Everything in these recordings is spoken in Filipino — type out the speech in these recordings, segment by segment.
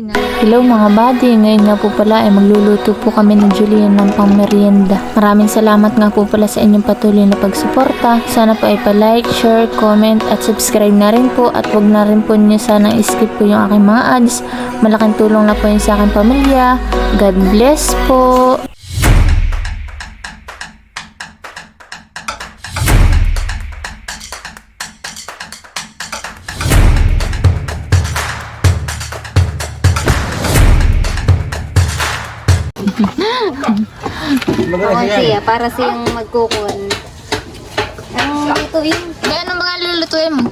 Hello mga buddy, ngayon nga po pala ay magluluto po kami ni Julian ng pangmerienda. Maraming salamat nga po pala sa inyong patuloy na pagsuporta. Sana po ay pa-like, share, comment at subscribe na rin po at wag na rin po niyo sana skip po yung aking mga ads. Malaking tulong na po yun sa aking pamilya. God bless po! Oo siya, para siyang magkukun. Anong lutuin? Kaya ano mga lulutuin mo?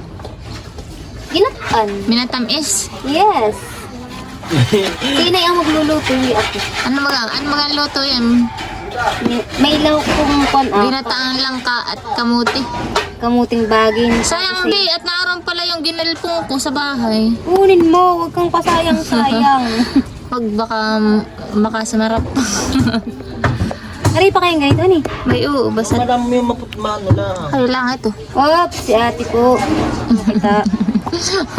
Ginataan. Minatamis. Yes. Sinay ang magluluto, hindi ako. Ano mga lutuin? May ilaw kong kon Ginataang langka at kamuti. kamuting bagin. Sayang di, at naroon pala yung ginalpong ko sa bahay. Kunin mo, huwag kang pasayang-sayang. Wag baka sumarap. Aray pa kayong ganito, ani? May uubas at Madami yung maputmano lang. kayo lang ito. Oops, si ate po. Kita.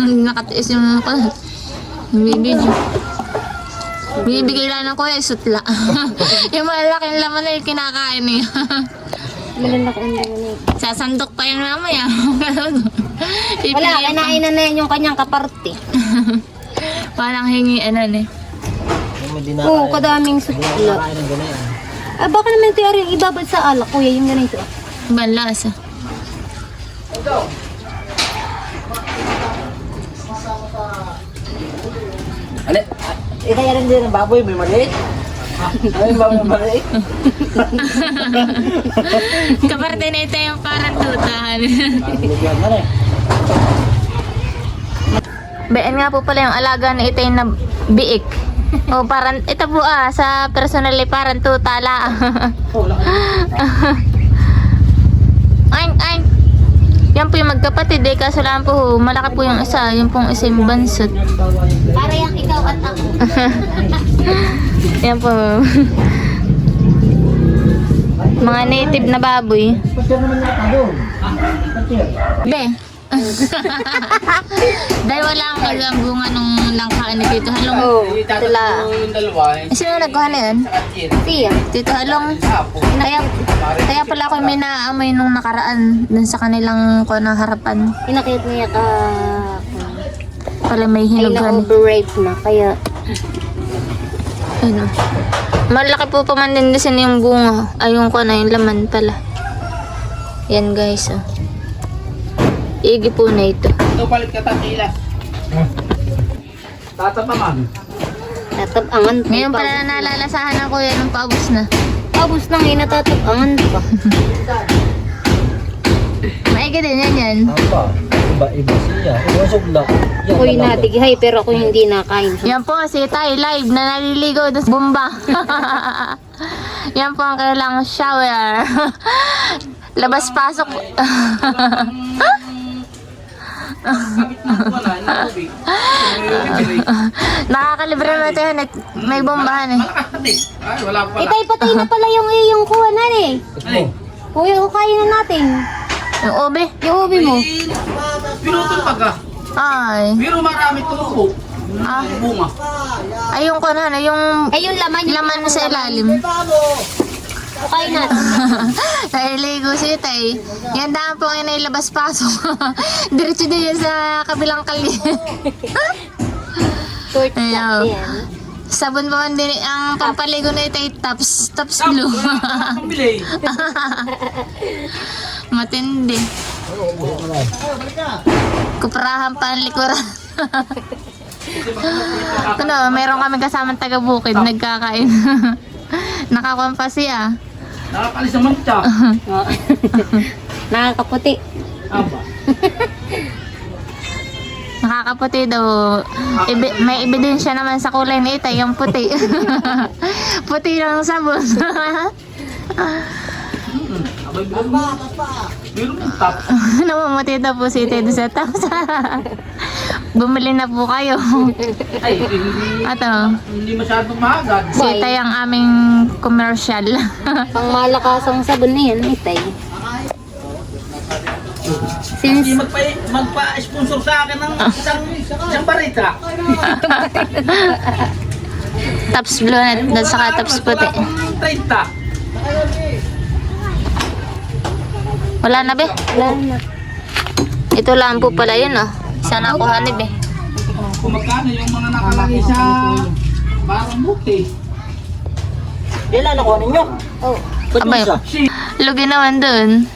Nakatiis yung video. Bibigay lang ng kuya, isutla. Yung malaking laman na yung kinakain niya. Malalaki ang laman eh. Sasandok pa yan mamaya. Wala, kinain na yan yung kanyang kaparte. Parang hingi, eh. Yung may Oo, dinakain. kadaming sutla. Dinakain ng ganyan. Ah, baka naman ito yung ibabad sa alak, kuya, yung ganito. Ibang lasa. Ale, kaya rin din ng baboy, may maliit. Ay, baboy maliit. Kaparte na ito yung parang tutahan. Lugyan na rin. Bayan nga po pala yung alaga na ito yung na biik. O parang, ito po sa personal parang tutala. Ay. Yan po yung magkapatid kaso lang po malaki po yung isa, yung pong isa yung bansot. Para yung ikaw at ako. Yan po. Mga native na baboy. Pati naman yata doon. Pati. Be. Dahil wala ang kagang bunga nung langkaan ni Tito Halong. Oo, sila. Sino nagkuha na yan? Siya. Tito Halong. Kaya pala ako may naamoy nung nakaraan dun sa kanilang kuha ng harapan. Pinakit niya ka. Pala may Ay, hinugan. na-overripe na. Kaya, Ano? Malaki po pa man din kasi yung bunga. Ay, yung kuha na yung laman pala. Yan guys. Igi po na ito. Ito palit ka takila. Tatapaman. natabangan pa. Ngayon pala nalalasahan ng kuya nung paubos na. Tapos na ngayon natatabangan pa. Maigi din yan. Apa? Iba siya. Iba sugla. Yan, Ako'y dalaga. natighay pero ako hindi nakain. Yan po si Tay live na naliligo doon sa bomba. Yan po ang kailangang shower. Labas-pasok. Nakakalibre na ito yan. May bombahan eh. Itay patay na pala yung iyong kuhanan eh. Ano? Kuya, kain na natin. Yung ube. Yung ubi mo. Pinutol pa ka. Ay. Pero marami tumubo. Ah. Bunga. Ay yung kunan yung Ay, yung laman. laman sa ilalim. Kain natin. Nailigo si Tay. Yan daan po ngayon ay labas-pasok. Diretso din yan sa kabilang kali. Short Ayaw. lang yan. Sabon pa man din ang pampaligo na ito ay Tops Blue. Pambili. Matindi. Kuprahan pa ang likuran. Ano, meron kami kasamang taga-bukid, nagkakain. Nakakuha pa siya. Nakakalis naman siya. Nakakaputi. Aba. Nakakaputi daw. May ebidensya naman sa kulay ni Itay, yung puti. Puti ng sabon. Abay, pero mong top. Namumuti daw po si Itay doon sa taps. Bumili na po kayo. Ay, hindi, Ato, hindi masyadong mahagad. si Itay ang aming commercial. Pang malakasang sabon na yan, itay. Since Magpa-sponsor sa akin ng isang barita. Tops blue net, at saka tops puti. 30. Wala na be? wala na. Ito lang po pala yun oh. Sana ako hanib eh. Kung magkano yung mga nakalagay sa barang buti. Ilan nakuha ninyo? Oh, Ba't Abay. yung isa? Lugi naman dun.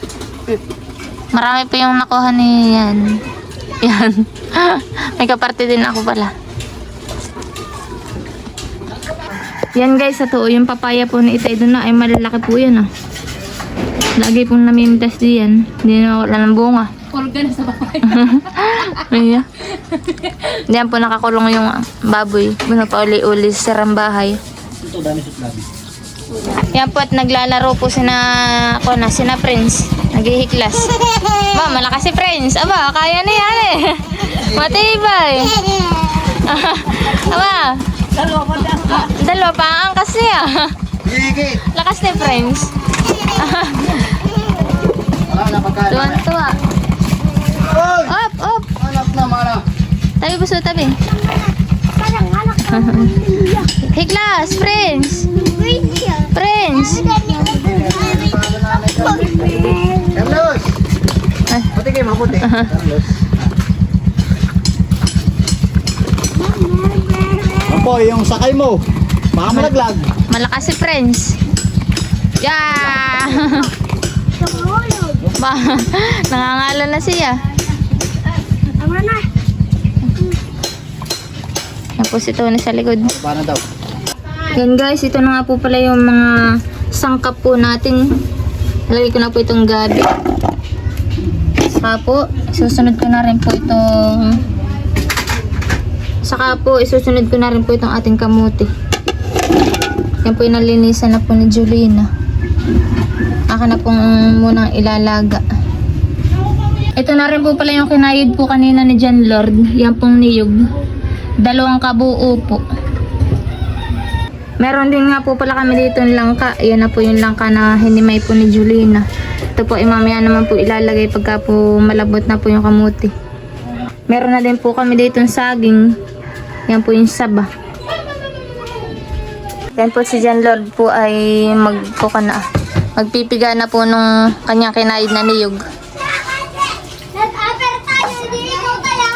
Marami pa yung nakuha ni yan. Yan. May kaparte din ako pala. Yan guys, sa tuo, yung papaya po ni Itay doon na ay malalaki po yan ah. Lagi pong namintas diyan. Hindi na wala ng bunga. organ sa bahay. Iya. Diyan po nakakulong yung baboy. Muna pa uli-uli sa bahay. Ito, dami sa dami. Yan po at naglalaro po sina Prince. Naghihiklas. Ba, malakas si Prince. Aba, kaya na yan eh. Matibay. Aba. Dalawa pa ang angkas niya. Lakas ni Prince. Wala na pagkain. Tuwan-tuwa. Op, op. Anak na, mana. Tabi po sa tabi. Hiklas, Prince. Prince. Carlos! Pati kayo, mabuti. Carlos. Opo, yung sakay mo. Baka malaglag. Malakas si Prince. Yeah! Ba, nangangalo na siya. Yan po si Tony sa likod. Paano daw? Yan guys, ito na nga po pala yung mga sangkap po natin. Lagay ko na po itong gabi. Saka po, isusunod ko na rin po itong ating kamuti. Yan po yung nalinisan na po ni Julina. Akin na pong munang ilalaga. Ito na rin po pala yung kinayod po kanina ni John Lord. Yan pong niyog. 2 kabuo po. Meron din nga po pala kami dito ng langka. Yan na po yung langka na hinimay po ni Julina. Ito po mamaya naman po ilalagay pagka po malabot na po yung kamuti. Meron na din po kami dito ng saging. Yan po yung saba. Yan po si John Lord po ay magpipiga na po nung kanyang kinayod na niyog.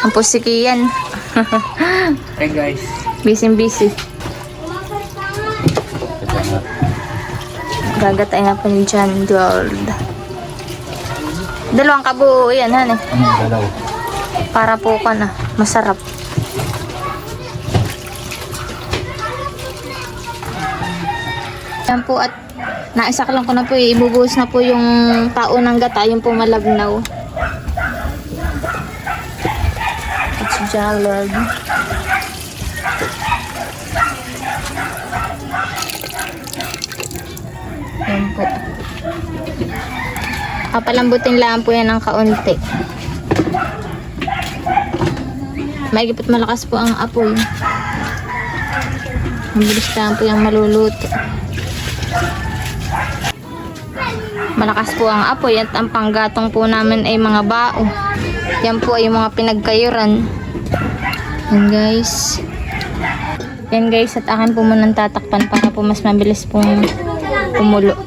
Yan po si Kian. Hey guys. Busy. Gagatay na po ni John Lord. 2 kabuo yan, han eh. Dalaw. Para po ka na. Masarap. Yan po at naisak lang ko na po eh. Ibubuhos na po yung tao ng gata. Yung po malabnaw. At si John Lord. Yan po. Papalambutin lang po yan ng kaunti. Mahigit malakas po ang apoy. Mabilis lang po yung maluluto. Malakas po ang apoy at ang panggatong po namin ay mga bao. Yan po ay mga pinagkayuran. Yan guys. Yan guys, at akin po munang tatakpan para po mas mabilis pong kumulo.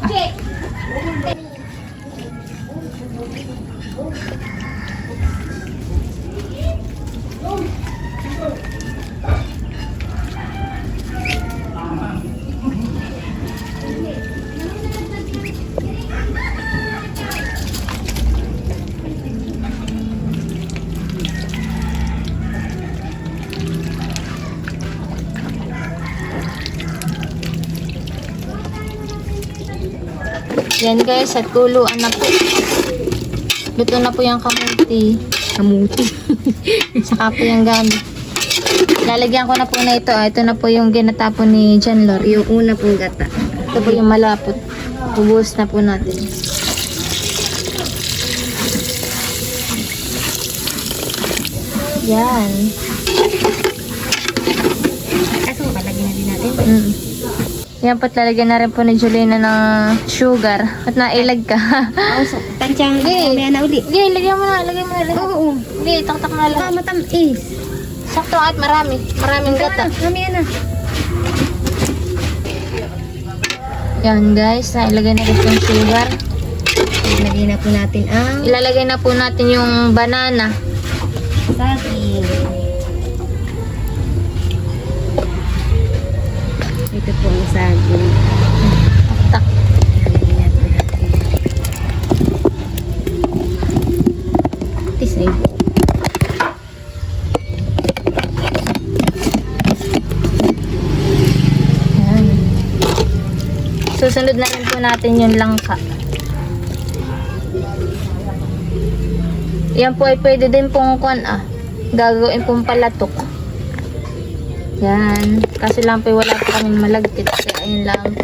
Yan guys, at kuluan na po. Luto na po yung kamuti. Saka po yung gamit. Lalagyan ko na po na ito. Ito na po yung ginatapon ni John Lord. Yung una pong gata. Ito po yung malapot. Ubuhos na po natin. Yan. Kaso palagyan na din natin. Yan po't lalagyan na rin po ni Julina ng sugar. At nailag ka. Tansyang, mamaya na uli. Sige, lagyan mo na, lagyan mo na. Oo. Sige, taktak na Baka lang. matamis. Sakto at marami. Maraming gata. Mamaya na. Yan guys, nailagay na rin yung sugar. Ilagay na po natin ang Ilalagay na po natin yung banana. saging. Ito po ang saging. Tak. Ilagay na po natin. Tis na yun. Yan. Susunod na rin po natin yung langka. Yan po ay pwede din pong gagawin pong palatok. Yan. Kasi lang po wala pa kaming malagkit. Kaya ayun lang po.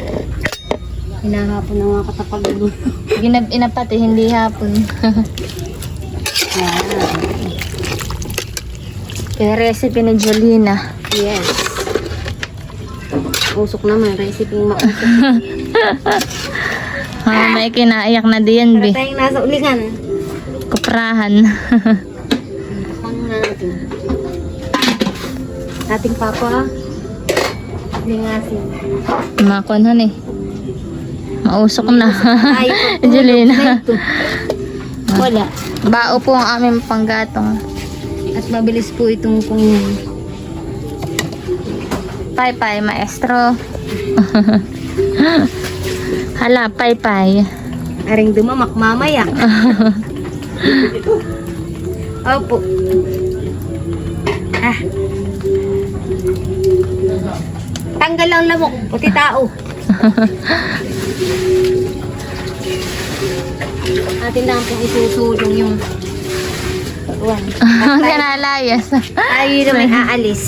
Hinahapon na mga katapagulo. Inapati, hindi hapon. Yan. Kaya recipe ni Jolina. Yes. Usok naman. Recipe yung mausok. May kinaiyak na diyan, Para be. tayong nasa ulingan. Kuprahan. Ano natin? Ating papa. Lingasin. Makunan eh. Mausok na. Ay, Jolina. Wala. Bao po ang aming panggatong. At mabilis po itong kung Pay-pay, maestro. Hala, pay-pay. aring dumamak mamaya. Opo. Ah. Tanggal ang lamok, puti tao. Atin lang pong isusulong yung buwan. Kanalayas. Tayo na may aalis.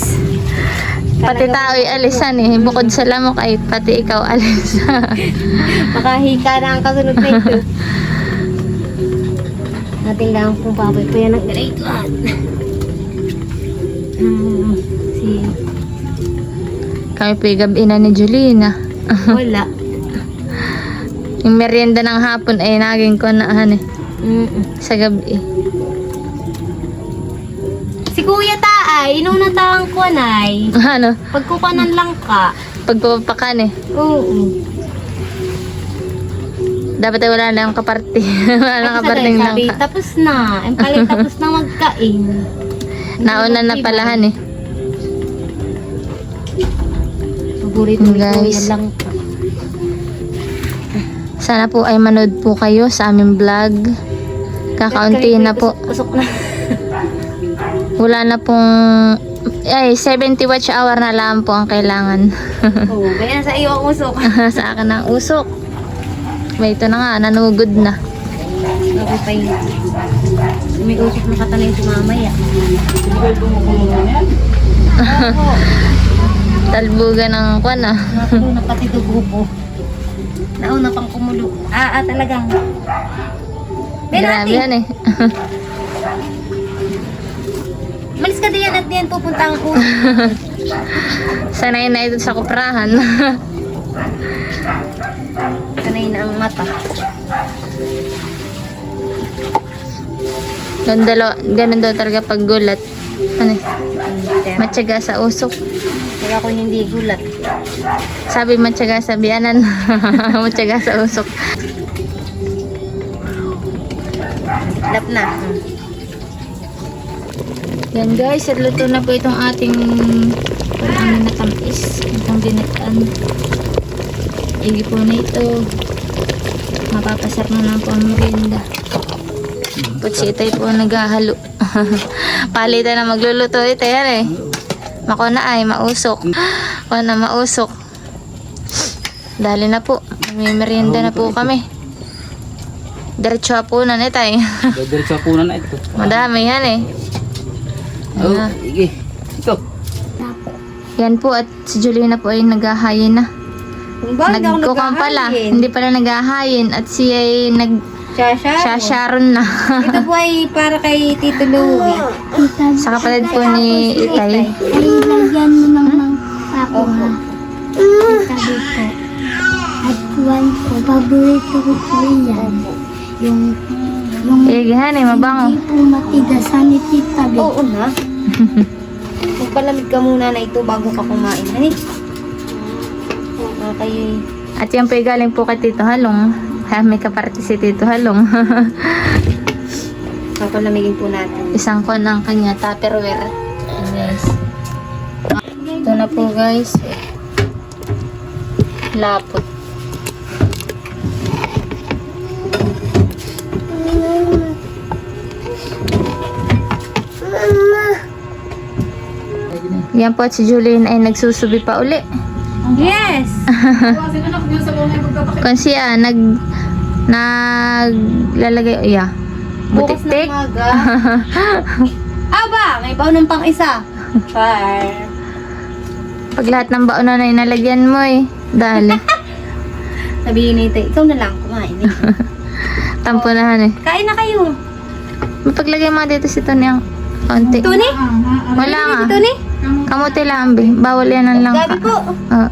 Pati tao ay alisan eh. Bukod sa lamok ay pati ikaw alis. Makahika na ang kasunod na ito. Atin lang pong papoy pa yan ang ganituan. Si Kami po yung gabi na ni Jolina. wala. Yung merienda ng hapon ay naging ko na sa gabi. Si Kuya Taay, inuna taang kuwanay. Ano? Pagkukanan lang ka. Pagpapakan eh. Oo. Dapat ay wala na yung kaparte. Wala na kaparting lang Sabi, ka. tapos na. Ang palit tapos na magkain. Nauna na palahan eh. Paborito ni Guys. Kuya lang ka. Sana po ay manood po kayo sa aming vlog. Kakaunti na po. Usok na. Wala na pong... Ay, 70 watch hour na lang po ang kailangan. Oo, ganyan sa iyo ang usok. Sa akin ang usok. May ito na nga, nanugod na. Sabi pa yun. May usok na katanay si mamaya. Oo. Talbugan ng kwan ah. Nakulo na pati dugo po. Nauna pang kumulo. Talagang. Grabe yan eh. Malis ka diyan at diyan pupunta ang ulo. Sanay na ito sa kuprahan. Sanay na ang mata. Ganun daw talaga pag gulat. Ano? Matyaga sa usok. Kaya ako hindi gulat. Sabi matyaga sa biyanan. Matyaga sa usok. Lap na. Yan guys, luto na po itong ating amin na tamis. Itong ginataan. Igi po na ito. Mapapasarap na lang po ang merienda. Putsitay po naghahalo. Palitan na magluluto ito yan eh. Mako na ay mausok. Mako na mausok. Dali na po. May merienda na po kami. Diretso po na ito eh. Diretso po na ito. Madami yan eh. Oh, sige. Ito. Yan po at si Jolina po ay naghahayin na. Kung ba, hindi ako Nagkukang pala. naghahayin. Hindi pala naghahayin at siya ay Sharon. Sharon na. Ito po ay para kay Tito Louie. Sa kapatid po ni Itay. Ay, lagyan mo ng ako ha. Sabi ko. At one ko, paborito ko po yan. Yung Yung Hani, mabango. hindi po matigasan ni Tita B. Oo na. Magpalamig ka muna na ito bago ka kumain. Hani? Okay. At yan po ay galing po kay Tito Halong. Kaya may kaparte si Tito Halong. Papalamigin po natin. Isang kon ang kanya Tupperware. Ayan, guys. Ito na po guys. Lapot. Yan po at si Julian ay nagsusubi pa uli. Yes! Kung siya naglalagay, Bukas ng butik-tik. umaga. Aba! May baon ng pang isa. Char. Pag lahat ng baon na inalagyan mo dali. Sabihin ni Tay, ikaw na lang kumain. Tampunahan Kain na kayo. Paglagay mo dito si Tony ang konti. Tuni? Wala nga. Tuni? Kamuti lang, be. Bawal yan ang langka. Gabi po. Oo.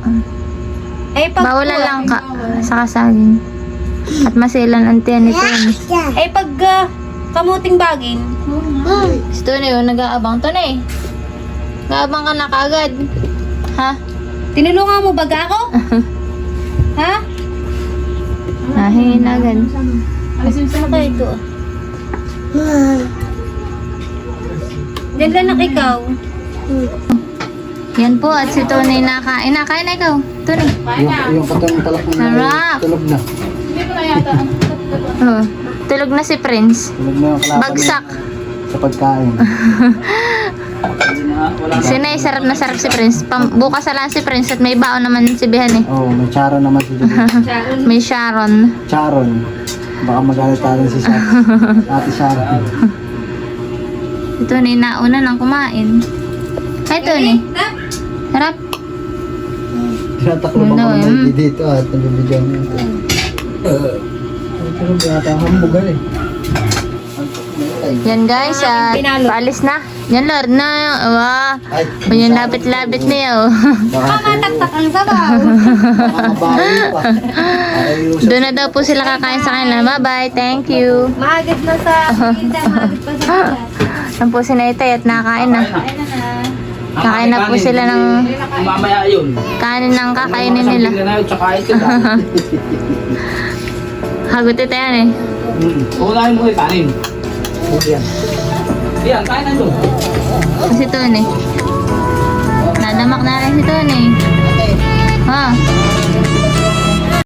Eh, pag Bawal ang langka sa kasaging. At masilan ang tiyan ni Tony. Eh, pag kamuting bagin. Si Tony, nag-aabang. Tony, nag-aabang ka na kaagad. Ha? Tinulungan mo baga ako? Ha? Nahin agad. Ano kaya ito? Diyan lang ikaw. Yan po, at si Tony nakain na. Kain na ikaw. Tony. Yung katong talak na Sarap. tulog na. Oh, tulog na si Prince. Tulog na yung kalaban Bagsak. sa pagkain. Sinay, sarap na sarap si Prince. Bukas na lang si Prince at may baon naman si Bihan eh. Oh, may Charon naman si Julian. May Sharon. Charon. Baka magalit tayo si Sharon. Ate Sharon. Si Tony nauna nang kumain. Hi Tony. Sarap. Tinataklo Ano, ba ko dito at nabibigyan mo ito. Pero binata ang hambugan eh. Yan guys, at paalis na. Yan Lord na. Ay, Yung lapit-lapit niya oh. baka Mataktak ang sabaw. mabawi pa. Ayusin. Doon na daw po sila kakain sa kanila. Bye-bye. Thank you. Maagad na sa pinta, maagad pa sa pinta. Yan po si Naitay at nakain na. Kakain na po sila ng Mamaya yun. kanin ng kakainin nila. Sabihin na yun, tsaka ito. Hagutit yan eh. Unahin mo yung kanin. Yan. Yan, kain na doon. Si Tony. Nadamak na rin si Tony. Ha?